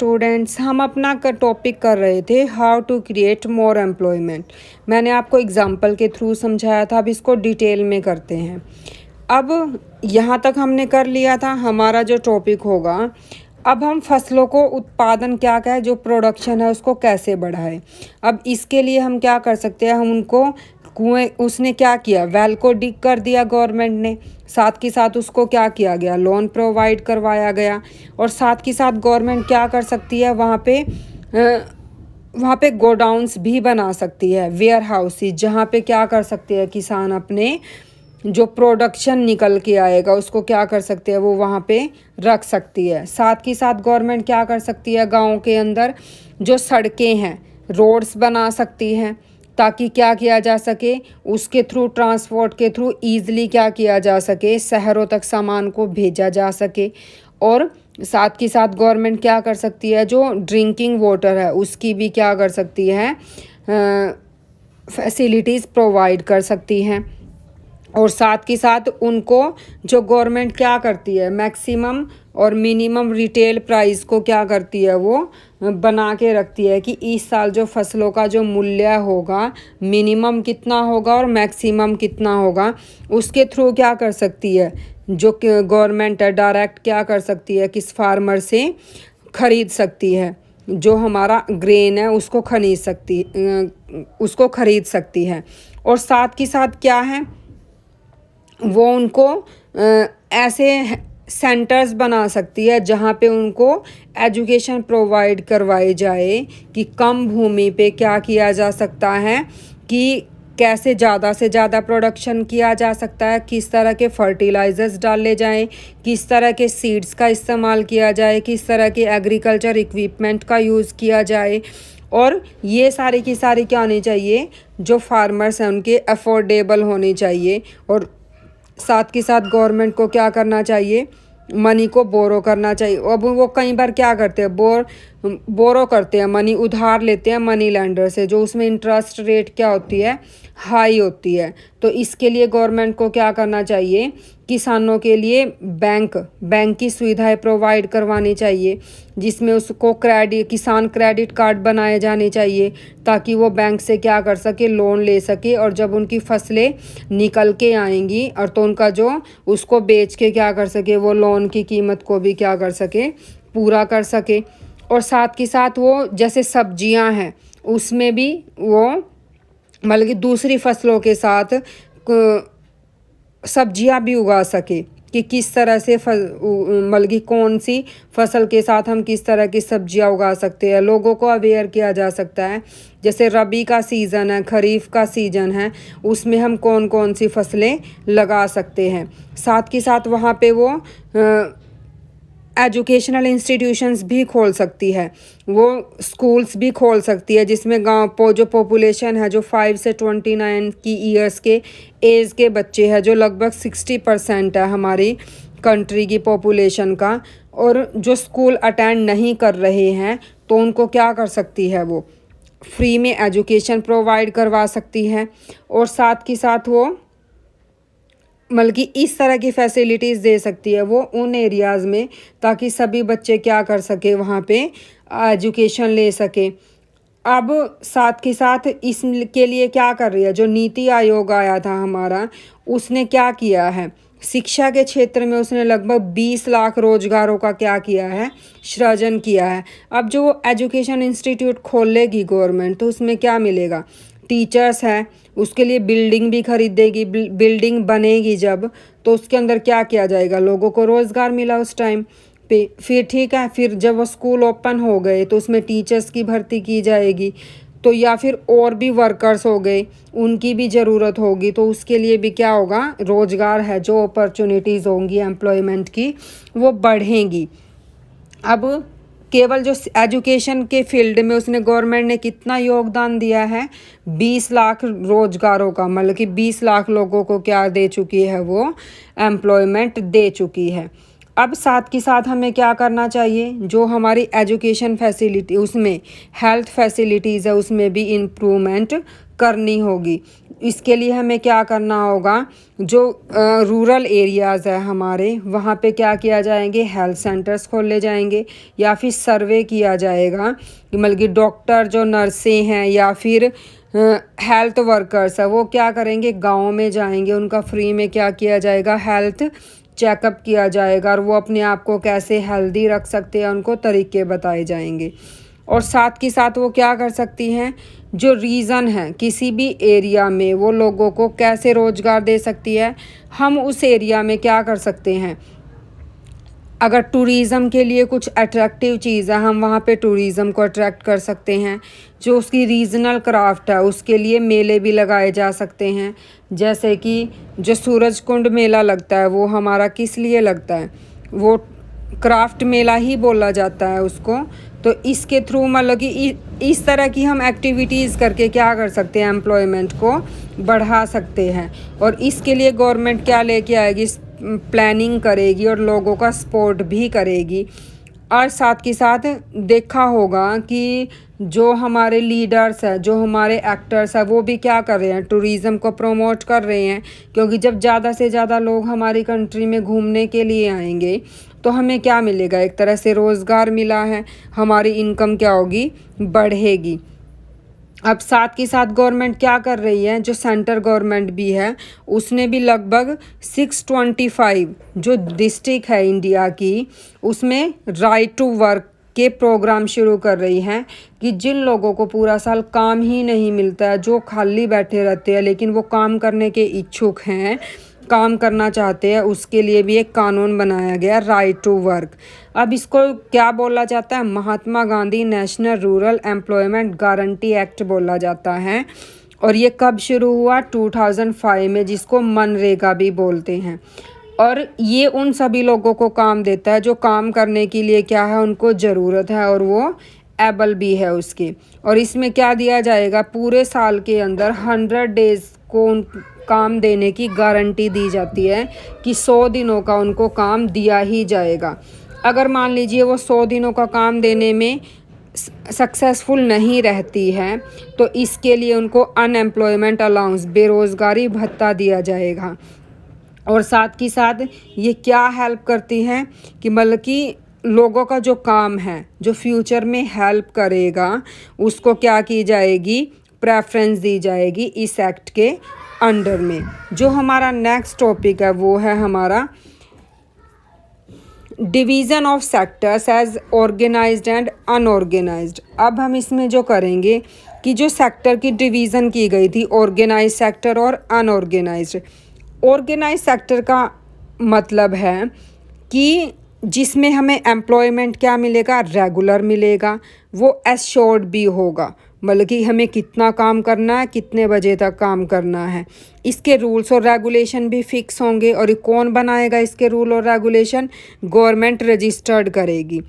Students, हम अपना topic कर रहे थे how to create more employment. मैंने आपको एग्जांपल के थ्रू समझाया था। अब इसको डिटेल में करते हैं। अब यहाँ तक हमने कर लिया था। हमारा जो टॉपिक होगा, अब हम फसलों को उत्पादन क्या है, जो प्रोडक्शन है उसको कैसे बढ़ाए। अब इसके लिए हम क्या कर सकते हैं, हम उनको कुएं, उसने क्या किया, वेल को डिग कर दिया गवर्नमेंट ने। साथ के साथ उसको क्या किया गया, लोन प्रोवाइड करवाया गया। और साथ के साथ गवर्नमेंट क्या कर सकती है, वहाँ पे गोडाउन्स भी बना सकती है, वेयर हाउसेज, जहाँ पे क्या कर सकते हैं किसान अपने जो प्रोडक्शन निकल के आएगा उसको क्या कर सकते हैं, वो वहाँ पे रख सकती है। साथ ही साथ गवर्नमेंट क्या कर सकती है, गाँव के अंदर जो सड़कें हैं, रोड्स बना सकती हैं, ताकि क्या किया जा सके, उसके थ्रू, ट्रांसपोर्ट के थ्रू ईज़िली क्या किया जा सके, शहरों तक सामान को भेजा जा सके। और साथ के साथ गवर्नमेंट क्या कर सकती है, जो ड्रिंकिंग वाटर है उसकी भी क्या कर सकती है, फैसिलिटीज़ प्रोवाइड कर सकती हैं। और साथ के साथ उनको जो गवर्नमेंट क्या करती है, मैक्सिमम और मिनिमम रिटेल प्राइस को क्या करती है, वो बना के रखती है कि इस साल जो फसलों का जो मूल्य होगा, मिनिमम कितना होगा और मैक्सिमम कितना होगा। उसके थ्रू क्या कर सकती है, जो गवर्नमेंट है डायरेक्ट क्या कर सकती है, किस फार्मर से खरीद सकती है, जो हमारा ग्रेन है उसको खरीद सकती है। और साथ के साथ क्या है, वो उनको ऐसे सेंटर्स बना सकती है जहाँ पे उनको एजुकेशन प्रोवाइड करवाई जाए कि कम भूमि पे क्या किया जा सकता है, कि कैसे ज़्यादा से ज़्यादा प्रोडक्शन किया जा सकता है, किस तरह के फर्टिलाइज़र्स डाले जाएं, किस तरह के सीड्स का इस्तेमाल किया जाए, किस तरह के एग्रीकल्चर इक्विपमेंट का यूज़ किया जाए। और ये सारी की सारी क्या होनी चाहिए, जो फार्मर्स हैं उनके अफोर्डेबल होनी चाहिए। और साथ के साथ गवर्नमेंट को क्या करना चाहिए, मनी को बोरो करना चाहिए। अब वो कई बार क्या करते हैं, बोरो करते हैं, मनी उधार लेते हैं मनी लेंडर से, जो उसमें इंटरेस्ट रेट क्या होती है, हाई होती है। तो इसके लिए गवर्नमेंट को क्या करना चाहिए, किसानों के लिए बैंक की सुविधाएं प्रोवाइड करवानी चाहिए, जिसमें उसको किसान क्रेडिट कार्ड बनाए जाने चाहिए, ताकि वो बैंक से क्या कर सके, लोन ले सके। और जब उनकी फसलें निकल के आएंगी और तो उनका जो उसको बेच के क्या कर सके, वो लोन की कीमत को भी क्या कर सके, पूरा कर सके। और साथ के साथ वो जैसे सब्जियां हैं उसमें भी वो मतलब कि दूसरी फसलों के साथ सब्जियां भी उगा सके, कि किस तरह से मतलब कि कौन सी फसल के साथ हम किस तरह की सब्जियां उगा सकते हैं, लोगों को अवेयर किया जा सकता है। जैसे रबी का सीज़न है, खरीफ का सीज़न है, उसमें हम कौन कौन सी फसलें लगा सकते हैं। साथ के साथ वहाँ पे वो एजुकेशनल इंस्टीट्यूशंस भी खोल सकती है, वो स्कूल्स भी खोल सकती है, जिसमें गाँव जो पॉपुलेशन है, जो 5 से 29 की ईयर्स के एज के बच्चे हैं, जो लगभग 60% है हमारी कंट्री की पॉपुलेशन का, और जो स्कूल अटेंड नहीं कर रहे हैं, तो उनको क्या कर सकती है, वो फ्री में एजुकेशन प्रोवाइड करवा सकती है। और साथ के साथ वो मतलब कि इस तरह की फैसिलिटीज़ दे सकती है वो उन एरियाज़ में, ताकि सभी बच्चे क्या कर सके, वहाँ पे एजुकेशन ले सके। अब साथ के साथ इसके लिए क्या कर रही है, जो नीति आयोग आया था हमारा, उसने क्या किया है, शिक्षा के क्षेत्र में उसने लगभग 20 लाख रोजगारों का क्या किया है, सृजन किया है। अब जो एजुकेशन इंस्टीट्यूट खोल लेगी गवर्नमेंट, तो उसमें क्या मिलेगा, टीचर्स हैं, उसके लिए बिल्डिंग भी खरीदेगी, बिल्डिंग बनेगी जब, तो उसके अंदर क्या किया जाएगा, लोगों को रोज़गार मिला उस टाइम पे। फिर ठीक है, फिर जब वो स्कूल ओपन हो गए तो उसमें टीचर्स की भर्ती की जाएगी, तो या फिर और भी वर्कर्स हो गए, उनकी भी ज़रूरत होगी, तो उसके लिए भी क्या होगा, रोज़गार है, जो अपॉर्चुनिटीज़ होंगी एम्प्लॉयमेंट की, वो बढ़ेंगी। अब केवल जो एजुकेशन के फील्ड में उसने गवर्नमेंट ने कितना योगदान दिया है, 20 लाख रोजगारों का, मतलब कि 20 लाख लोगों को क्या दे चुकी है, वो एम्प्लॉयमेंट दे चुकी है। अब साथ के साथ हमें क्या करना चाहिए, जो हमारी एजुकेशन फैसिलिटी, उसमें हेल्थ फैसिलिटीज़ है, उसमें भी इम्प्रूवमेंट करनी होगी। इसके लिए हमें क्या करना होगा, जो रूरल एरियाज़ है हमारे, वहाँ पे क्या किया जाएंगे, हेल्थ सेंटर्स खोले जाएंगे या फिर सर्वे किया जाएगा कि मतलब कि डॉक्टर जो नर्सें हैं या फिर हेल्थ वर्कर्स है वो क्या करेंगे, गाँव में जाएंगे, उनका फ्री में क्या किया जाएगा, हेल्थ चेकअप किया जाएगा और वो अपने आप को कैसे हेल्दी रख सकते हैं उनको तरीके बताए जाएंगे। और साथ के साथ वो क्या कर सकती हैं, जो रीज़न है किसी भी एरिया में वो लोगों को कैसे रोज़गार दे सकती है, हम उस एरिया में क्या कर सकते हैं, अगर टूरिज़्म के लिए कुछ अट्रैक्टिव चीज़ है हम वहाँ पे टूरिज़्म को अट्रैक्ट कर सकते हैं। जो उसकी रीजनल क्राफ्ट है उसके लिए मेले भी लगाए जा सकते हैं, जैसे कि जो सूरज कुंड मेला लगता है वो हमारा किस लिए लगता है, वो क्राफ्ट मेला ही बोला जाता है उसको। तो इसके थ्रू मतलब कि इस तरह की हम एक्टिविटीज़ करके क्या कर सकते हैं, एम्प्लॉयमेंट को बढ़ा सकते हैं। और इसके लिए गवर्नमेंट क्या लेके आएगी, प्लानिंग करेगी और लोगों का सपोर्ट भी करेगी। और साथ के साथ देखा होगा कि जो हमारे लीडर्स हैं, जो हमारे एक्टर्स हैं, वो भी क्या कर रहे हैं, टूरिज़्म को प्रमोट कर रहे हैं। क्योंकि जब ज़्यादा से ज़्यादा लोग हमारी कंट्री में घूमने के लिए आएंगे तो हमें क्या मिलेगा, एक तरह से रोज़गार मिला है, हमारी इनकम क्या होगी, बढ़ेगी। अब साथ के साथ गवर्नमेंट क्या कर रही है, जो सेंटर गवर्नमेंट भी है उसने भी लगभग 625 जो डिस्ट्रिक्ट है इंडिया की उसमें राइट टू वर्क के प्रोग्राम शुरू कर रही हैं कि जिन लोगों को पूरा साल काम ही नहीं मिलता है, जो खाली बैठे रहते हैं लेकिन वो काम करने के इच्छुक हैं, काम करना चाहते हैं, उसके लिए भी एक कानून बनाया गया, राइट टू वर्क। अब इसको क्या बोला जाता है, Mahatma Gandhi national rural employment guarantee act बोला जाता है। और ये कब शुरू हुआ, 2005 में, जिसको मनरेगा भी बोलते हैं। और ये उन सभी लोगों को काम देता है जो काम करने के लिए क्या है, उनको ज़रूरत है और वो एबल भी है उसके। और इसमें क्या दिया जाएगा, पूरे साल के अंदर 100 डेज़ को काम देने की गारंटी दी जाती है कि 100 दिनों का उनको काम दिया ही जाएगा। अगर मान लीजिए वो 100 दिनों का काम देने में सक्सेसफुल नहीं रहती है तो इसके लिए उनको अनएम्प्लॉयमेंट अलाउंस, बेरोज़गारी भत्ता दिया जाएगा। और साथ ही साथ ये क्या हेल्प करती हैं कि मतलब कि लोगों का जो काम है जो फ्यूचर में हेल्प करेगा उसको क्या की जाएगी, प्रेफरेंस दी जाएगी इस एक्ट के अंडर में। जो हमारा नेक्स्ट टॉपिक है वो है हमारा division of sectors as organised and unorganised. अब हम इसमें जो करेंगे कि जो सेक्टर की डिवीज़न की गई थी, ऑर्गेनाइज सेक्टर और अनऑर्गेनाइज्ड। ऑर्गेनाइज सेक्टर का मतलब है कि जिसमें हमें एम्प्लॉयमेंट क्या मिलेगा, रेगुलर मिलेगा, वो एश्योर्ड भी होगा, मतलब कि हमें कितना काम करना है, कितने बजे तक काम करना है। इसके रूल्स और रेगुलेशन भी फिक्स होंगे। और कौन बनाएगा इसके रूल और रेगुलेशन, गवर्नमेंट रजिस्टर्ड करेगी।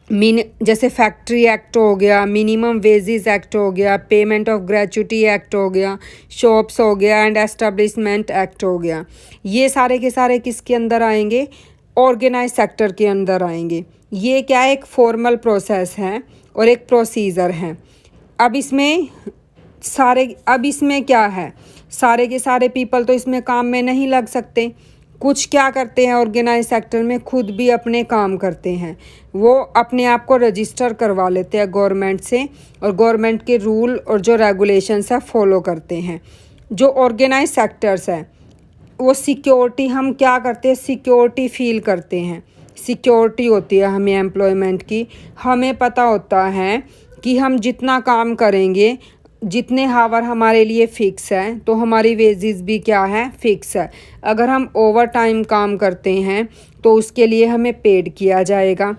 जैसे फैक्ट्री एक्ट हो गया, मिनिमम वेजेस एक्ट हो गया, पेमेंट ऑफ ग्रेचुटी एक्ट हो गया, शॉप्स हो गया एंड एस्टेब्लिशमेंट एक्ट हो गया। ये सारे के सारे किसके अंदर आएंगे, ऑर्गेनाइज सेक्टर के अंदर आएंगे। ये क्या है, एक फॉर्मल प्रोसेस है और एक प्रोसीजर है। अब इसमें क्या है, सारे के सारे पीपल तो इसमें काम में नहीं लग सकते। कुछ क्या करते हैं ऑर्गेनाइज सेक्टर में, खुद भी अपने काम करते हैं, वो अपने आप को रजिस्टर करवा लेते हैं गवर्नमेंट से और गवर्नमेंट के रूल और जो रेगुलेशंस है फॉलो करते हैं। जो ऑर्गेनाइज सेक्टर्स है वो सिक्योरिटी, हम क्या करते हैं, सिक्योरिटी फील करते हैं, सिक्योरिटी होती है हमें एम्प्लॉयमेंट की। हमें पता होता है कि हम जितना काम करेंगे, जितने हावर हमारे लिए फ़िक्स है, तो हमारी वेजेस भी क्या है, फ़िक्स है। अगर हम ओवर टाइम काम करते हैं तो उसके लिए हमें पेड किया जाएगा।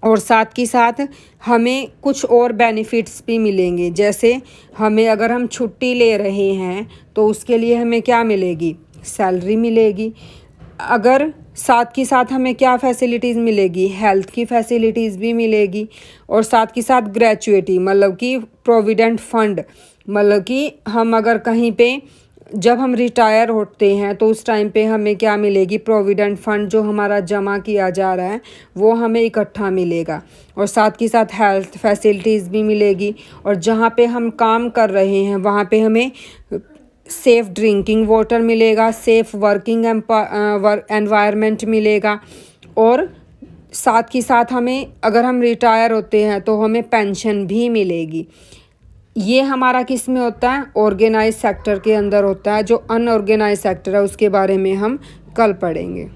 और साथ के साथ हमें कुछ और बेनिफिट्स भी मिलेंगे, जैसे हमें अगर हम छुट्टी ले रहे हैं तो उसके लिए हमें क्या मिलेगी, सैलरी मिलेगी। अगर साथ के साथ हमें क्या फैसिलिटीज़ मिलेगी, हेल्थ की फैसिलिटीज़ भी मिलेगी। और साथ के साथ ग्रेचुइटी मतलब कि प्रोविडेंट फंड, मतलब कि हम अगर कहीं पे जब हम रिटायर होते हैं तो उस टाइम पे हमें क्या मिलेगी, प्रोविडेंट फंड जो हमारा जमा किया जा रहा है वो हमें इकट्ठा मिलेगा। और साथ के साथ हेल्थ फैसिलिटीज़ भी मिलेगी। और जहाँ पे हम काम कर रहे हैं वहाँ पे हमें सेफ़ ड्रिंकिंग वाटर मिलेगा, सेफ़ वर्किंग एनवायरनमेंट मिलेगा, और साथ ही साथ हमें अगर हम रिटायर होते हैं तो हमें पेंशन भी मिलेगी। ये हमारा किस में होता है? ऑर्गेनाइज सेक्टर के अंदर होता है। जो अनऑर्गेनाइज सेक्टर है उसके बारे में हम कल पढ़ेंगे।